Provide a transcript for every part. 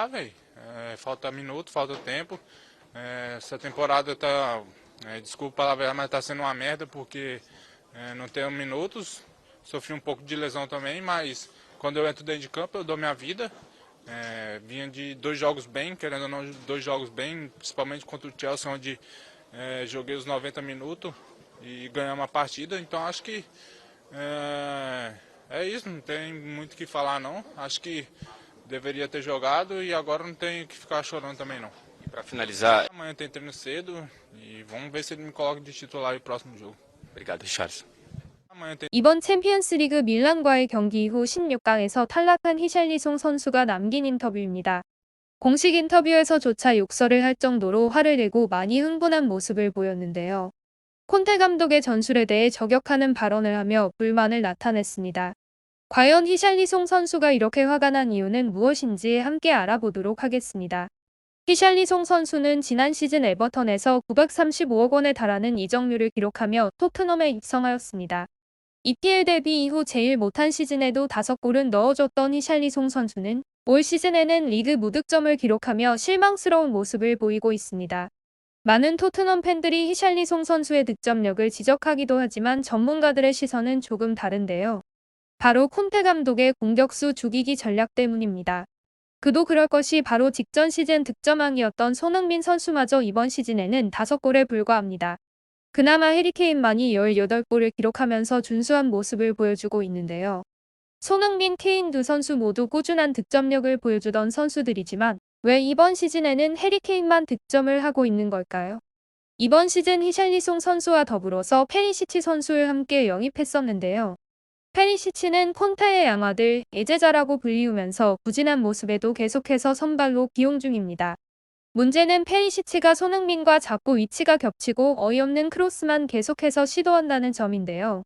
jogar, velho. Falta minuto, falta tempo. Essa temporada tá, desculpa a palavra, mas tá sendo uma merda porque não tenho minutos. Sofri um pouco de lesão também, mas quando eu entro dentro de campo eu dou minha vida. Vinha de 2 jogos bem, querendo ou não, 2 jogos bem, principalmente contra o Chelsea, onde joguei os 90 minutos e ganhamos a partida. Então acho que é isso, não tem muito o que falar não. Acho que deveria ter jogado e agora não tem que ficar chorando também não. E para finalizar, Amanhã tem treino cedo e vamos ver se ele me coloca de titular no próximo jogo. obrigado, Richardson. Amanhã tem 이번 챔피언스리그 밀란과의 경기 이후 16강에서 탈락한 히샬리송 선수가 남긴 인터뷰입니다. 공식 인터뷰에서조차 욕설을 할 정도로 화를 내고 많이 흥분한 모습을 보였는데요. 콘테 감독의 전술에 대해 저격하는 발언을 하며 불만을 나타냈습니다. 과연 히샬리송 선수가 이렇게 화가 난 이유는 무엇인지 함께 알아보도록 하겠습니다. 히샬리송 선수는 지난 시즌 에버턴에서 935억 원에 달하는 이적료를 기록하며 토트넘에 입성하였습니다. EPL 데뷔 이후 제일 못한 시즌에도 5골은 넣어줬던 히샬리송 선수는 올 시즌에는 리그 무득점을 기록하며 실망스러운 모습을 보이고 있습니다. 많은 토트넘 팬들이 히샬리송 선수의 득점력을 지적하기도 하지만 전문가들의 시선은 조금 다른데요. 바로 콘테 감독의 공격수 죽이기 전략 때문입니다. 그도 그럴 것이 바로 직전 시즌 득점왕이었던 손흥민 선수마저 이번 시즌에는 5골에 불과합니다. 그나마 해리케인만이 18골을 기록하면서 준수한 모습을 보여주고 있는데요. 손흥민, 케인 두 선수 모두 꾸준한 득점력을 보여주던 선수들이지만 왜 이번 시즌에는 해리케인만 득점을 하고 있는 걸까요? 이번 시즌 히샬리송 선수와 더불어서 페리시치 선수를 함께 영입했었는데요. 페리시치는 콘테의 양아들, 애제자라고 불리우면서 부진한 모습에도 계속해서 선발로 기용 중입니다. 문제는 페리시치가 손흥민과 자꾸 위치가 겹치고 어이없는 크로스만 계속해서 시도한다는 점인데요.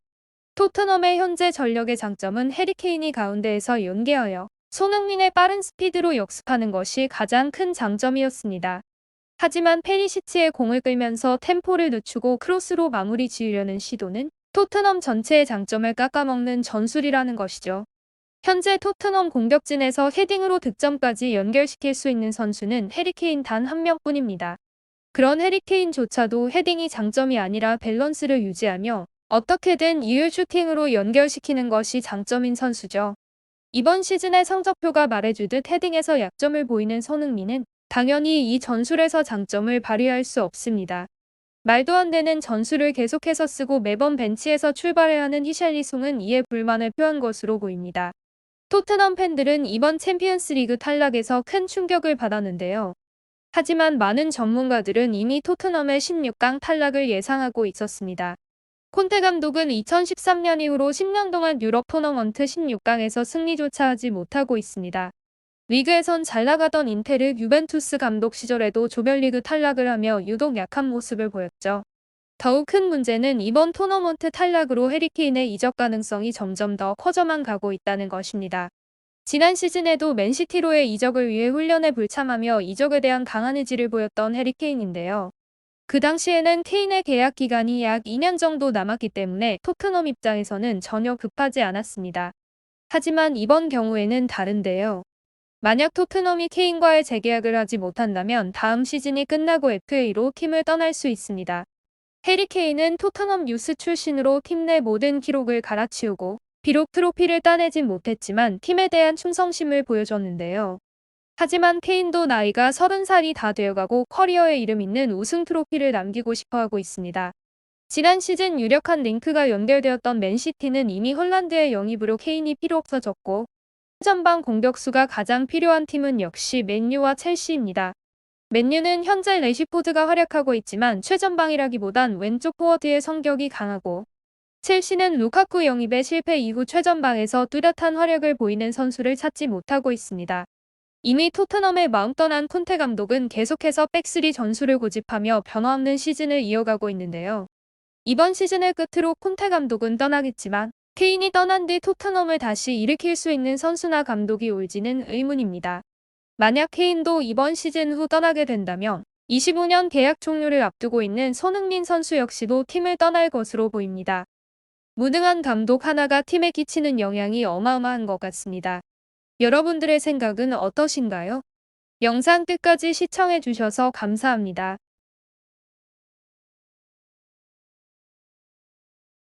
토트넘의 현재 전력의 장점은 해리케인이 가운데에서 연계하여 손흥민의 빠른 스피드로 역습하는 것이 가장 큰 장점이었습니다. 하지만 페리시치의 공을 끌면서 템포를 늦추고 크로스로 마무리 지으려는 시도는 토트넘 전체의 장점을 깎아먹는 전술이라는 것이죠. 현재 토트넘 공격진에서 헤딩으로 득점까지 연결시킬 수 있는 선수는 해리케인 단 한 명뿐입니다. 그런 해리케인조차도 헤딩이 장점이 아니라 밸런스를 유지하며 어떻게든 이을 슈팅으로 연결시키는 것이 장점인 선수죠. 이번 시즌의 성적표가 말해주듯 헤딩에서 약점을 보이는 손흥민은 당연히 이 전술에서 장점을 발휘할 수 없습니다. 말도 안 되는 전술을 계속해서 쓰고 매번 벤치에서 출발해야 하는 히샬리송은 이에 불만을 표한 것으로 보입니다. 토트넘 팬들은 이번 챔피언스리그 탈락에서 큰 충격을 받았는데요. 하지만 많은 전문가들은 이미 토트넘의 16강 탈락을 예상하고 있었습니다. 콘테 감독은 2013년 이후로 10년 동안 유럽 토너먼트 16강에서 승리조차 하지 못하고 있습니다. 리그에선 잘 나가던 인테르 유벤투스 감독 시절에도 조별리그 탈락을 하며 유독 약한 모습을 보였죠. 더욱 큰 문제는 이번 토너먼트 탈락으로 해리케인의 이적 가능성이 점점 더 커져만 가고 있다는 것입니다. 지난 시즌에도 맨시티로의 이적을 위해 훈련에 불참하며 이적에 대한 강한 의지를 보였던 해리케인인데요. 그 당시에는 케인의 계약 기간이 약 2년 정도 남았기 때문에 토트넘 입장에서는 전혀 급하지 않았습니다. 하지만 이번 경우에는 다른데요. 만약 토트넘이 케인과의 재계약을 하지 못한다면 다음 시즌이 끝나고 FA로 팀을 떠날 수 있습니다. 해리 케인은 토트넘 유스 출신으로 팀 내 모든 기록을 갈아치우고 비록 트로피를 따내진 못했지만 팀에 대한 충성심을 보여줬는데요. 하지만 케인도 나이가 30살이 다 되어가고 커리어에 이름 있는 우승 트로피를 남기고 싶어하고 있습니다. 지난 시즌 유력한 링크가 연결되었던 맨시티는 이미 홀란드의 영입으로 케인이 필요 없어졌고 최전방 공격수가 가장 필요한 팀은 역시 맨유와 첼시입니다. 맨유는 현재 레시포드가 활약하고 있지만 최전방이라기보단 왼쪽 포워드의 성격이 강하고 첼시는 루카쿠 영입의 실패 이후 최전방에서 뚜렷한 활약을 보이는 선수를 찾지 못하고 있습니다. 이미 토트넘의 마음 떠난 콘테 감독은 계속해서 백스리 전술을 고집하며 변화없는 시즌을 이어가고 있는데요. 이번 시즌을 끝으로 콘테 감독은 떠나겠지만 케인이 떠난 뒤 토트넘을 다시 일으킬 수 있는 선수나 감독이 올지는 의문입니다. 만약 케인도 이번 시즌 후 떠나게 된다면 25년 계약 종료를 앞두고 있는 손흥민 선수 역시도 팀을 떠날 것으로 보입니다. 무능한 감독 하나가 팀에 끼치는 영향이 어마어마한 것 같습니다. 여러분들의 생각은 어떠신가요? 영상 끝까지 시청해주셔서 감사합니다.